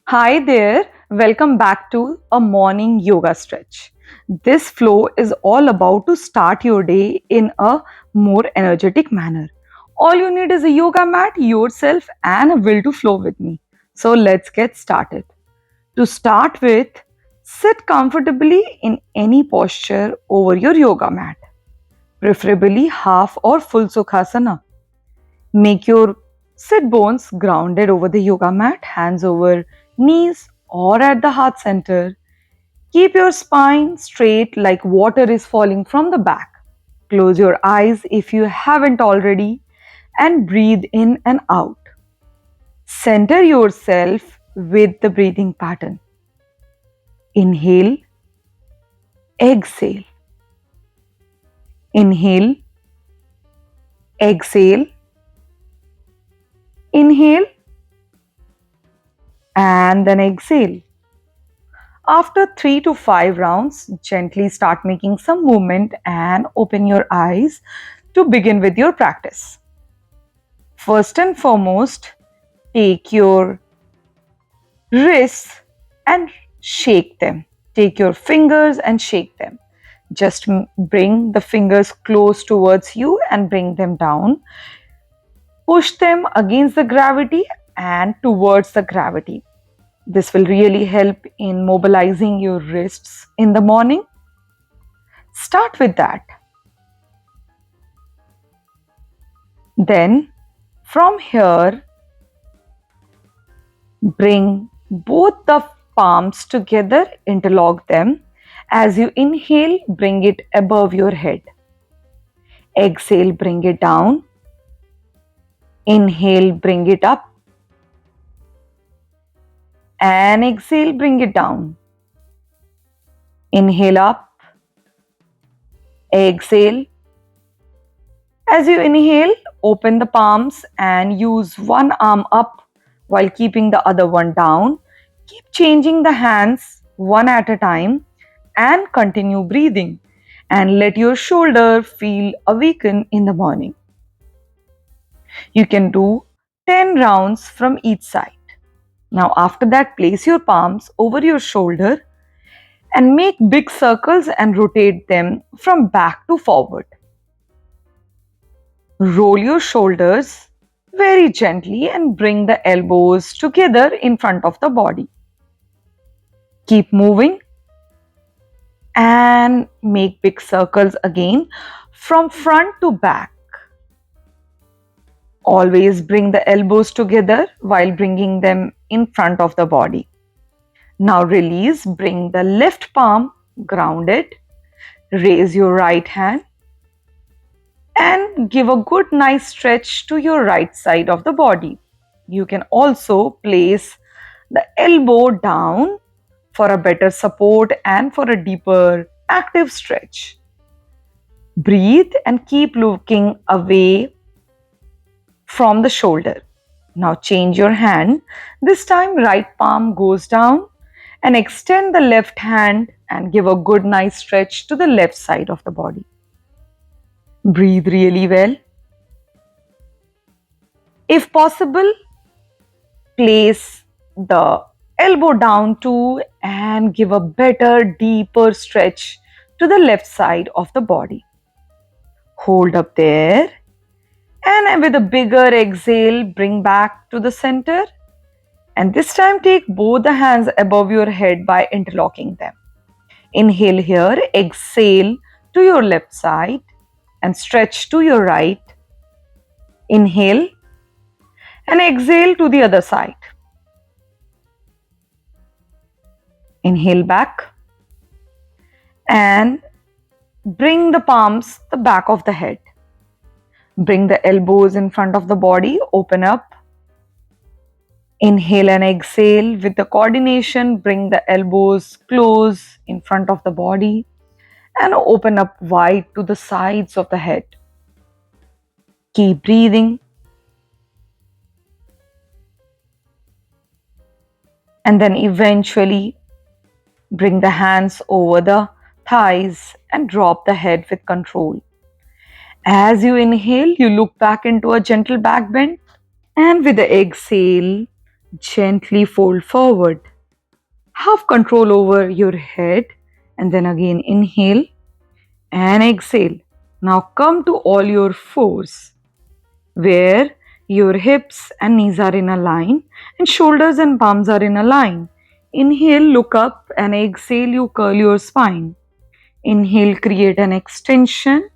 Hi there, welcome back to a morning yoga stretch. This flow is all about to start your day in a more energetic manner. All you need is a yoga mat, yourself, and a will to flow with me. So let's get started. To start with, sit comfortably in any posture over your yoga mat, preferably half or full sukhasana. Make your sit bones grounded over the yoga mat, hands over knees or at the heart center. Keep your spine straight like water is falling from the back. Close your eyes if you haven't already and breathe in and out. Center yourself with the breathing pattern. Inhale, exhale. Inhale, exhale. Inhale and then exhale. After 3 to 5 rounds, gently start making some movement and open your eyes to begin with your practice. First and foremost, take your wrists and shake them. Take your fingers and shake them. Just bring the fingers close towards you and bring them down. Push them against the gravity and towards the gravity. This will really help in mobilizing your wrists in the morning. Start with that. Then from here, bring both the palms together, interlock them. As you inhale, bring it above your head. Exhale, bring it down. Inhale, bring it up. And exhale, bring it down. Inhale up. Exhale. As you inhale, open the palms and use one arm up while keeping the other one down. Keep changing the hands one at a time and continue breathing. And let your shoulder feel awaken in the morning. You can do 10 rounds from each side. Now, after that, place your palms over your shoulder and make big circles and rotate them from back to forward. Roll your shoulders very gently and bring the elbows together in front of the body. Keep moving and make big circles again from front to back. Always bring the elbows together while bringing them in front of the body. Now release, bring the left palm grounded, raise your right hand and give a good nice stretch to your right side of the body. You can also place the elbow down for a better support and for a deeper active stretch. Breathe and keep looking away from the shoulder. Now change your hand. This time right palm goes down and extend the left hand and give a good nice stretch to the left side of the body. Breathe really well. If possible, place the elbow down too and give a better, deeper stretch to the left side of the body. Hold up there and with a bigger exhale, bring back to the center. And this time take both the hands above your head by interlocking them. Inhale here, exhale to your left side and stretch to your right. Inhale and exhale to the other side. Inhale back and bring the palms the back of the head. Bring the elbows in front of the body, open up. Inhale and exhale with the coordination, bring the elbows close in front of the body and open up wide to the sides of the head. Keep breathing. And then eventually bring the hands over the thighs and drop the head with control. As you inhale, you look back into a gentle back bend and with the exhale, Gently fold forward. Have control over your head and then again inhale and exhale. Now come to all your fours where your hips and knees are in a line and shoulders and palms are in a line. Inhale, look up and exhale, you curl your spine. Inhale, create an extension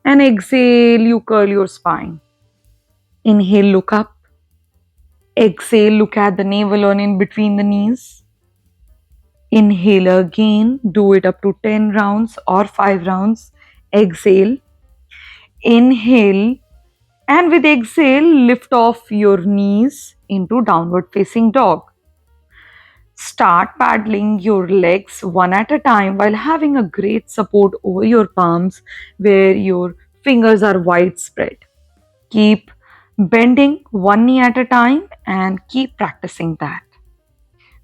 and exhale, you curl your spine. Inhale, look up. Exhale, look at the navel on in between the knees. Inhale again, do it up to 10 rounds or 5 rounds. Exhale. Inhale, and with exhale, lift off your knees into downward facing dog. Start paddling your legs one at a time while having a great support over your palms where your fingers are widespread. Keep bending one knee at a time and keep practicing that.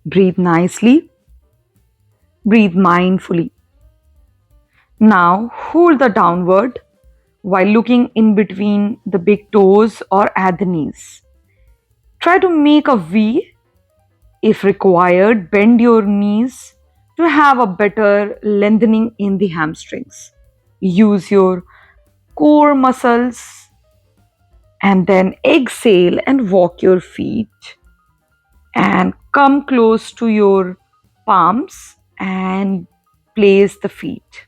Breathe nicely, breathe mindfully. Now hold the downward while looking in between the big toes or at the knees. Try to make a V. If required, bend your knees to have a better lengthening in the hamstrings. Use your core muscles and then exhale and walk your feet and come close to your palms and place the feet.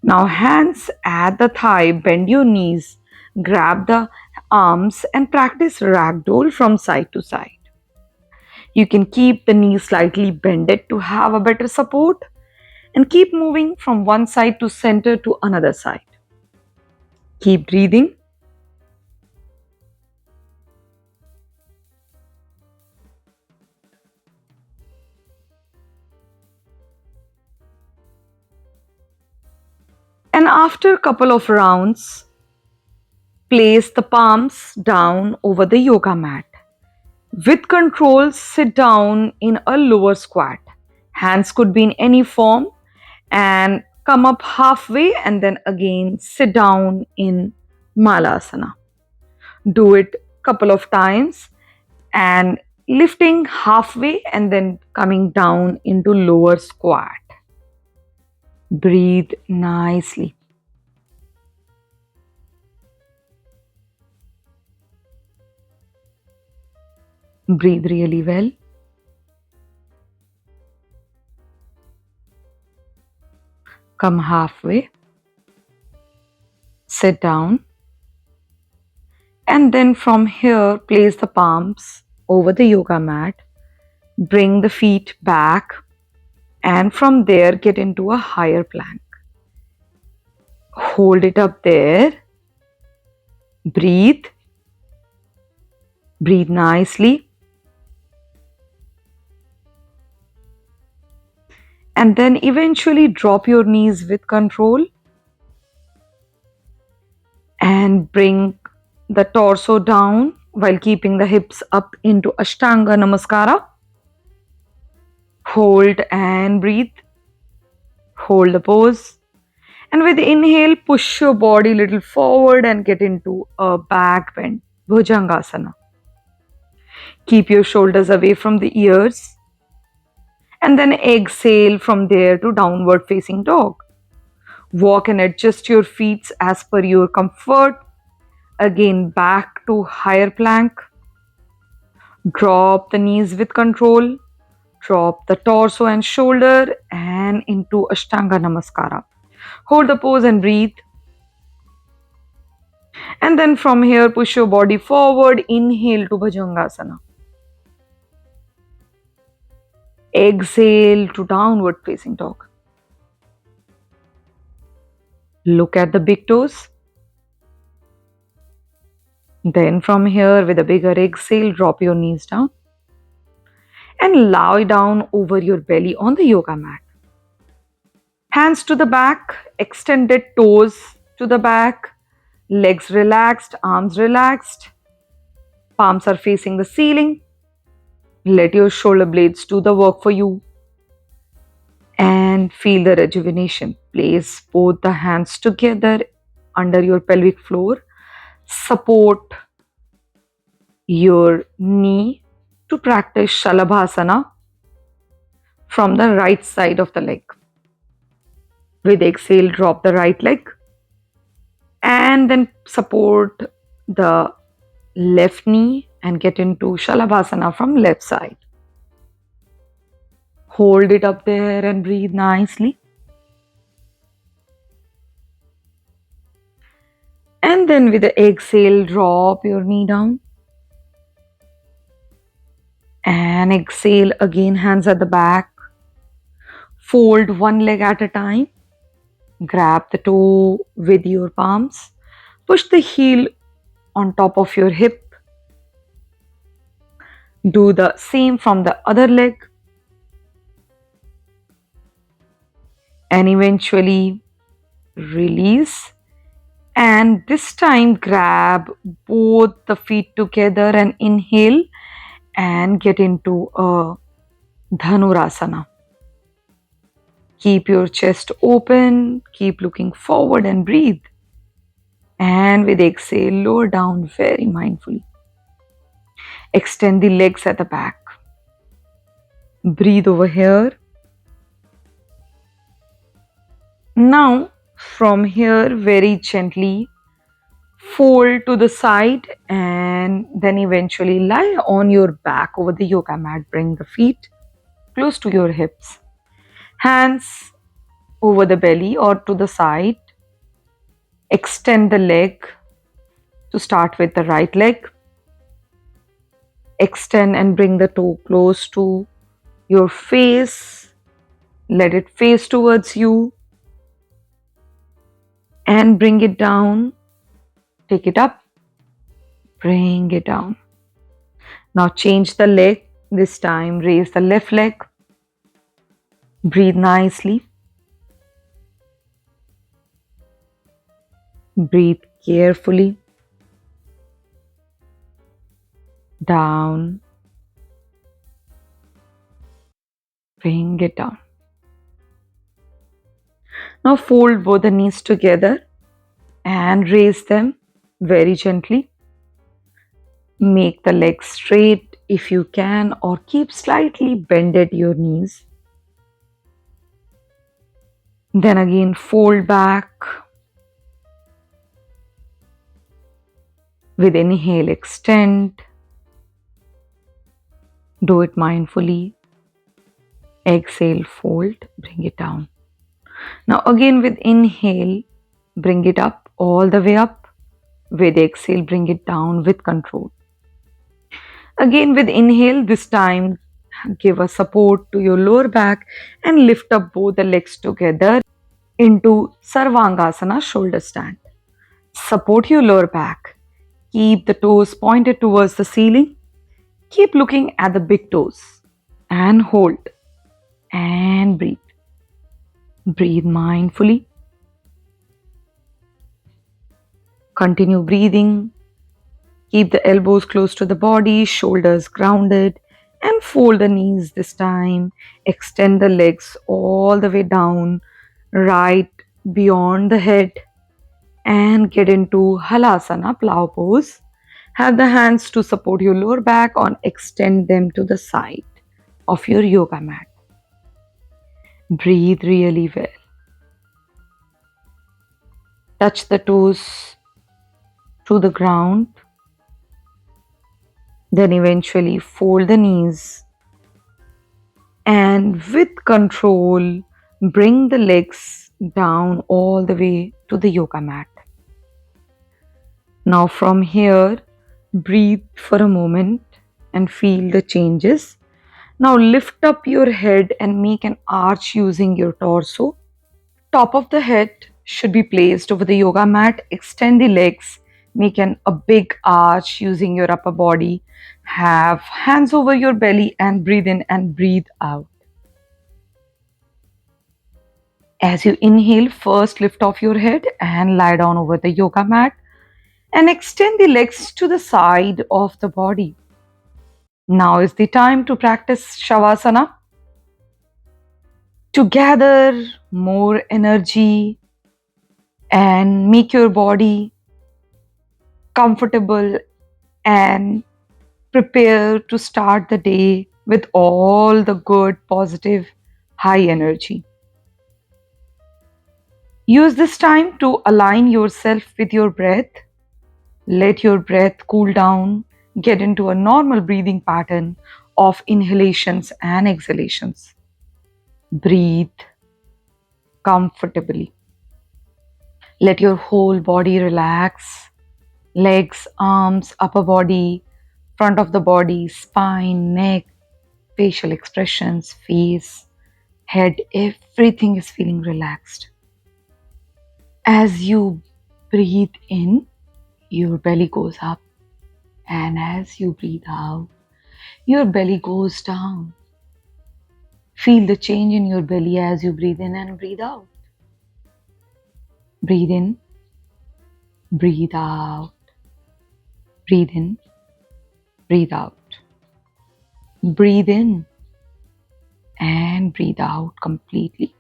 Now, hands at the thigh, bend your knees, grab the arms, and practice ragdoll from side to side. You can keep the knees slightly bended to have a better support and keep moving from one side to center to another side. Keep breathing. And after a couple of rounds, place the palms down over the yoga mat. With control, sit down in a lower squat. Hands could be in any form and come up halfway and then again sit down in Malasana. Do it couple of times and lifting halfway and then coming down into lower squat. Breathe nicely. Breathe really well. Come halfway. Sit down. And then from here, place the palms over the yoga mat. Bring the feet back. And from there, get into a higher plank. Hold it up there. Breathe. Breathe nicely. And then eventually drop your knees with control. And bring the torso down while keeping the hips up into Ashtanga Namaskara. Hold and breathe. Hold the pose. And with inhale, push your body a little forward and get into a back bend, Bhujangasana. Keep your shoulders away from the ears. And then exhale from there to downward facing dog. Walk and adjust your feet as per your comfort. Again, back to higher plank. Drop the knees with control. Drop the torso and shoulder and into Ashtanga Namaskara. Hold the pose and breathe. And then from here, push your body forward. Inhale to Bhujangasana. Exhale to downward facing dog. Look at the big toes. Then from here, with a bigger exhale, drop your knees down. And lie down over your belly on the yoga mat. Hands to the back, extended toes to the back, legs relaxed, arms relaxed, palms are facing the ceiling. Let your shoulder blades do the work for you and feel the rejuvenation. Place both the hands together under your pelvic floor. Support your knee to practice Shalabhasana from the right side of the leg. With exhale, drop the right leg and then support the left knee and get into Shalabhasana from left side. Hold it up there and breathe nicely. And then with the exhale, drop your knee down. And exhale again, hands at the back. Fold one leg at a time. Grab the toe with your palms. Push the heel on top of your hip. Do the same from the other leg. And eventually release. And this time grab both the feet together and inhale and get into a Dhanurasana. Keep your chest open, keep looking forward and breathe. And with exhale, lower down very mindfully. Extend the legs at the back. Breathe over here. Now, from here, very gently fold to the side and then eventually lie on your back over the yoga mat. Bring the feet close to your hips. Hands over the belly or to the side. Extend the leg to start with the right leg. Extend and bring the toe close to your face. Let it face towards you. And bring it down. Take it up. Bring it down. Now change the leg. This time raise the left leg. Breathe nicely. Breathe carefully. Down. Bring it down. Now fold both the knees together and raise them very gently. Make the legs straight if you can or keep slightly bended your knees. Then again fold back. With inhale, extend. Do it mindfully. Exhale, fold, bring it down. Now again with inhale, bring it up, all the way up. With exhale, bring it down with control. Again with inhale, this time give a support to your lower back and lift up both the legs together into Sarvangasana shoulder stand. Support your lower back. Keep the toes pointed towards the ceiling. Keep looking at the big toes and hold and breathe. Breathe mindfully. Continue breathing. Keep the elbows close to the body, shoulders grounded, and fold the knees this time. Extend the legs all the way down, right beyond the head, and get into Halasana, plow pose. Have the hands to support your lower back or extend them to the side of your yoga mat. Breathe really well. Touch the toes to the ground. Then eventually fold the knees. And with control, bring the legs down all the way to the yoga mat. Now from here, breathe for a moment and feel the changes. Now lift up your head and make an arch using your torso. Top of the head should be placed over the yoga mat. Extend the legs. Make a big arch using your upper body. Have hands over your belly and breathe in and breathe out. As you inhale, first lift off your head and lie down over the yoga mat and extend the legs to the side of the body. Now is the time to practice Shavasana. To gather more energy and make your body comfortable and Prepare to start the day with all the good, positive, high energy. Use this time to align yourself with your breath. Let your breath cool down. Get into a normal breathing pattern of inhalations and exhalations. Breathe comfortably. Let your whole body relax. Legs, arms, upper body, front of the body, spine, neck, facial expressions, face, head, everything is feeling relaxed. As you breathe in, your belly goes up, and as you breathe out, your belly goes down. Feel the change in your belly as you breathe in and breathe out. Breathe in, breathe out, breathe in, breathe out. Breathe in and breathe out completely.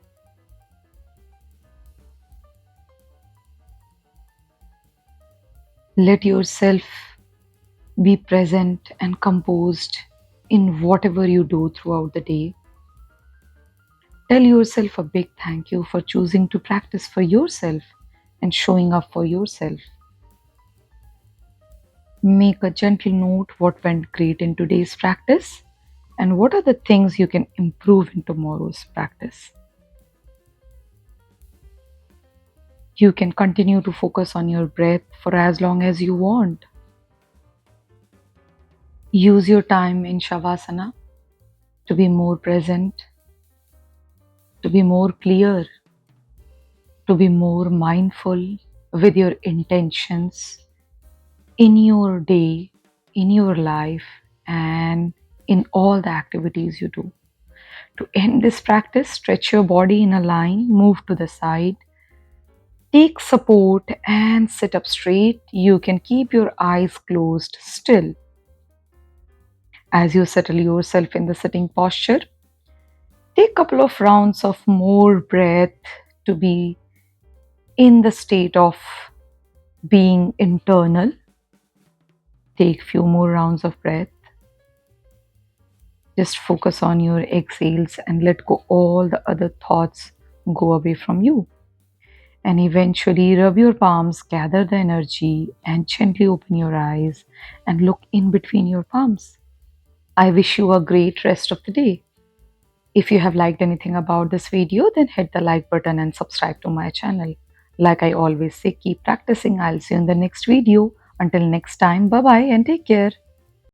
Let yourself be present and composed in whatever you do throughout the day. Tell yourself a big thank you for choosing to practice for yourself and showing up for yourself. Make a gentle note what went great in today's practice and what are the things you can improve in tomorrow's practice. You can continue to focus on your breath for as long as you want. Use your time in Shavasana to be more present, to be more clear, to be more mindful with your intentions in your day, in your life, and in all the activities you do. To end this practice, stretch your body in a line, move to the side, take support, and sit up straight. You can keep your eyes closed still. As you settle yourself in the sitting posture, take a couple of rounds of more breath to be in the state of being internal. Take few more rounds of breath. Just focus on your exhales and let go all the other thoughts go away from you. And eventually rub your palms, gather the energy and gently open your eyes and look in between your palms. I wish you a great rest of the day. If you have liked anything about this video, then hit the like button and subscribe to my channel. Like I always say, keep practicing. I'll see you in the next video. Until next time, bye bye and take care.